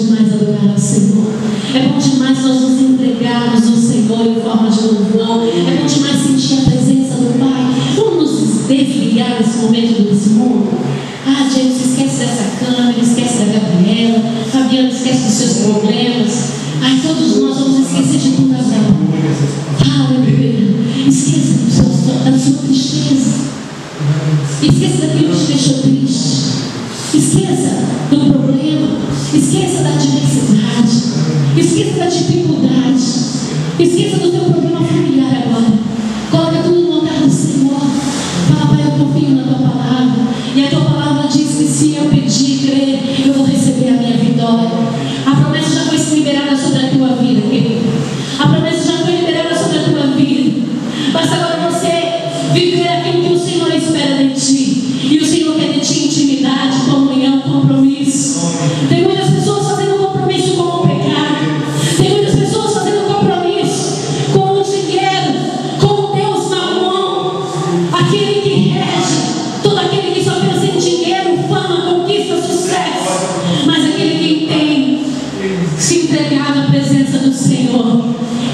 demais adorar ao Senhor. É bom demais nós nos entregarmos ao Senhor em forma de louvor. É bom demais sentir a presença do Pai. Vamos nos desligar nesse momento desse mundo. Ah, James, esquece dessa câmera, esquece da Gabriela. Fabiana, esquece dos seus problemas. Ai, todos nós vamos esquecer de tudo agora. Aleluia. Esqueça da sua tristeza. Esqueça daquilo que te deixou triste. Esqueça do problema. Esqueça da adversidade. Esqueça da dificuldade. Esqueça do teu problema familiar agora. Coloca tudo no altar do Senhor. Fala, Pai, eu confio na tua palavra. E a tua palavra diz que se eu pedir e crer, eu vou receber a minha vitória. A promessa já foi liberada sobre a tua vida, querido. A promessa já foi liberada sobre a tua vida. Basta agora você viver aquilo que o Senhor espera de ti. E o Senhor quer de ti intimidade, comunhão, compromisso. Tem muitas pessoas fazendo compromisso com o pecado. Tem muitas pessoas fazendo compromisso com o dinheiro, com o Deus Mamon, aquele que rege, todo aquele que só pensa em dinheiro, fama, conquista, sucesso. Mas aquele que tem se entregado à presença do Senhor,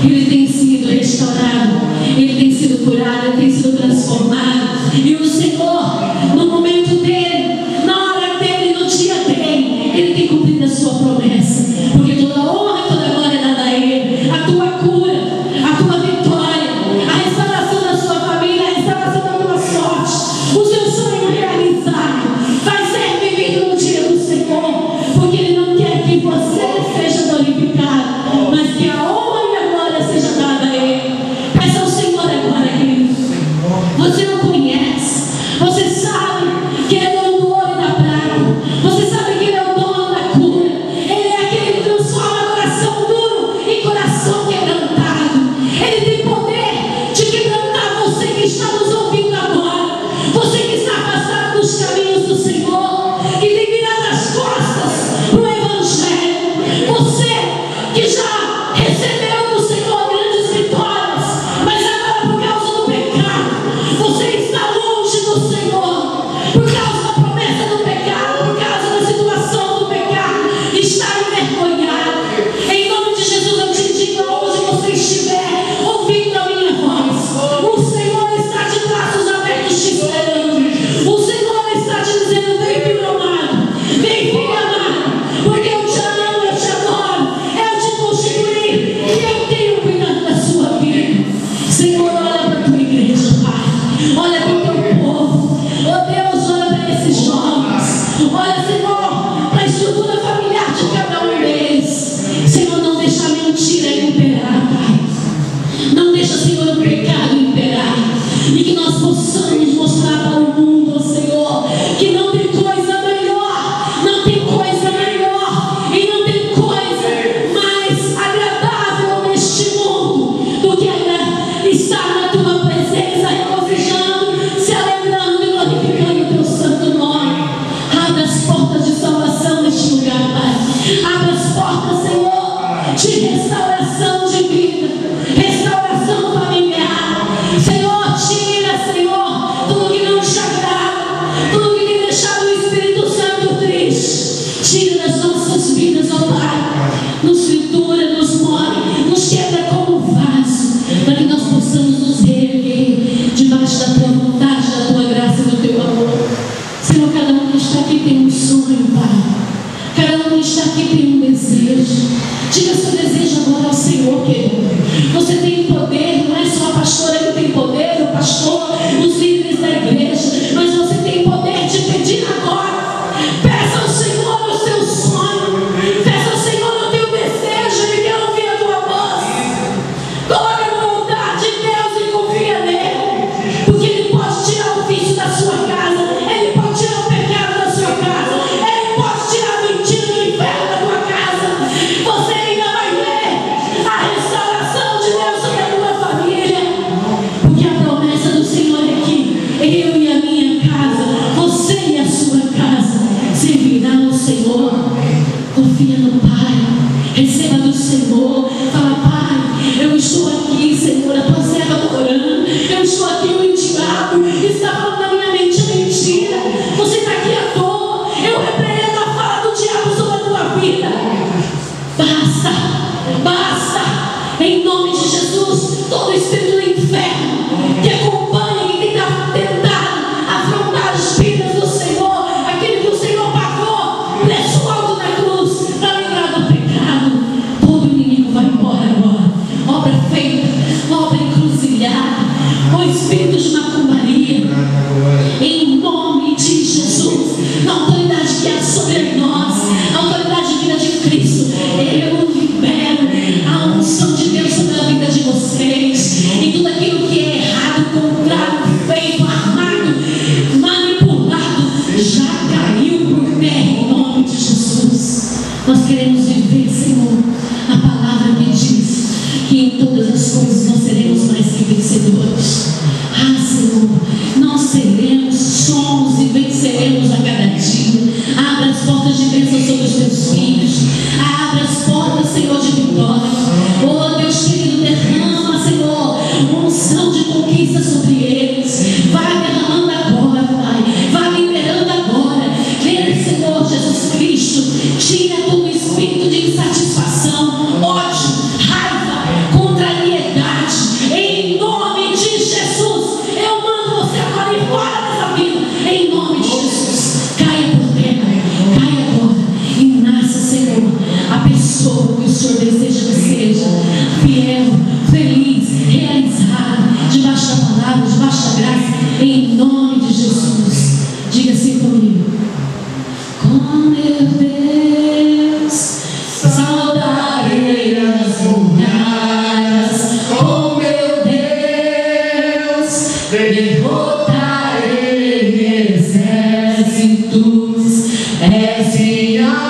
ele tem sido restaurado, ele tem sido curado, ele tem sido transformado. E o Senhor, no momento dele, na hora dele, no dia dele, ele tem cumprido a sua promessa. Porque toda honra e toda glória é dada a ele. A tua cura, a tua vitória, a restauração da sua família, a restauração da tua sorte, o seu sonho realizado vai ser vivido no dia do Senhor. Porque ele não quer que você seja glorificado, mas que a honra e a glória seja dada a ele. Peça ao Senhor agora, querido. Você não conhece, você sabe que ele é o dono do ouro e da prata, você sabe que ele é o dono da cura, ele é aquele que transforma coração duro em coração quebrantado. Ele tem poder de quebrantar você que está nos ouvindo agora, você que está afastado dos caminhos do Senhor, que tem virado as costas para o Evangelho, você que já recebeu do Senhor grandes vitórias, mas agora por causa do pecado você está longe do Senhor, por causa da promessa do pecado, por causa da situação do pecado, está envergonhado. Em nome de Jesus eu te digo, onde você estiver ouvindo a minha voz, o Senhor está de braços abertos te esperando. O Senhor está te dizendo: vem, filho amado, vem, filho amado, porque eu te amo, eu te adoro, eu te constituí e eu tenho cuidado da sua vida. Senhor, olha para a tua igreja, Pai. Olha para o teu povo. Oh Deus, olha para esses jovens. Olha, Senhor, para a estrutura familiar de cada um deles. Senhor, não deixa a mentira imperar, Pai. Não deixa, Senhor, o pecado imperar. E que nós possamos mostrar para o mundo, oh Senhor, que não tem coisa melhor, não tem coisa melhor e não tem coisa mais agradável neste mundo do que estar na tua presença, regozijando, se alegrando e glorificando o teu santo nome. Abra as portas de salvação neste lugar, Pai. Abra as portas, Senhor, de restauração de vida, restauração familiar. Senhor, tira, Senhor, tudo que não te agrada, tudo que tem deixado o Espírito Santo triste. Tira das nossas vidas, ó Pai. Nos tritura, nos move, nos quebra como vaso, para que nós possamos nos reerguer debaixo da tua vontade, da tua graça e do teu amor. Senhor, cada um que está aqui tem um sonho, Pai. Cada um que está aqui tem um desejo. Diga seu desejo agora ao Senhor, querido. Você tem poder, não é só a pastora que tem poder, o pastor, os líderes da igreja, mas você tem poder de pedir agora. Peça ao Senhor o seu sonho. Peça ao Senhor o teu desejo. Ele quer ouvir a tua voz. Coloca no altar de Deus e confia nele, porque ele pode tirar o vício da sua casa, ele pode tirar o pecado da sua casa, ele pode tirar a mentira do inferno da tua casa. Você ainda vai ver a restauração de Deus sobre a tua família, porque a promessa do Senhor é que eu e a minha casa, você e a sua casa, servirão ao Senhor. Confia no Pai, receba do Senhor. Fala: Pai, eu estou aqui, Senhor, a tua serva adorando, eu estou aqui, o diabo está falando na minha mente mentira, você está aqui à toa, eu repreendo a fala do diabo sobre a tua vida. de Jesus. Diga assim comigo. Com meu Deus, saltarei as montanhas. Com meu Deus, derrotarei exércitos. És minha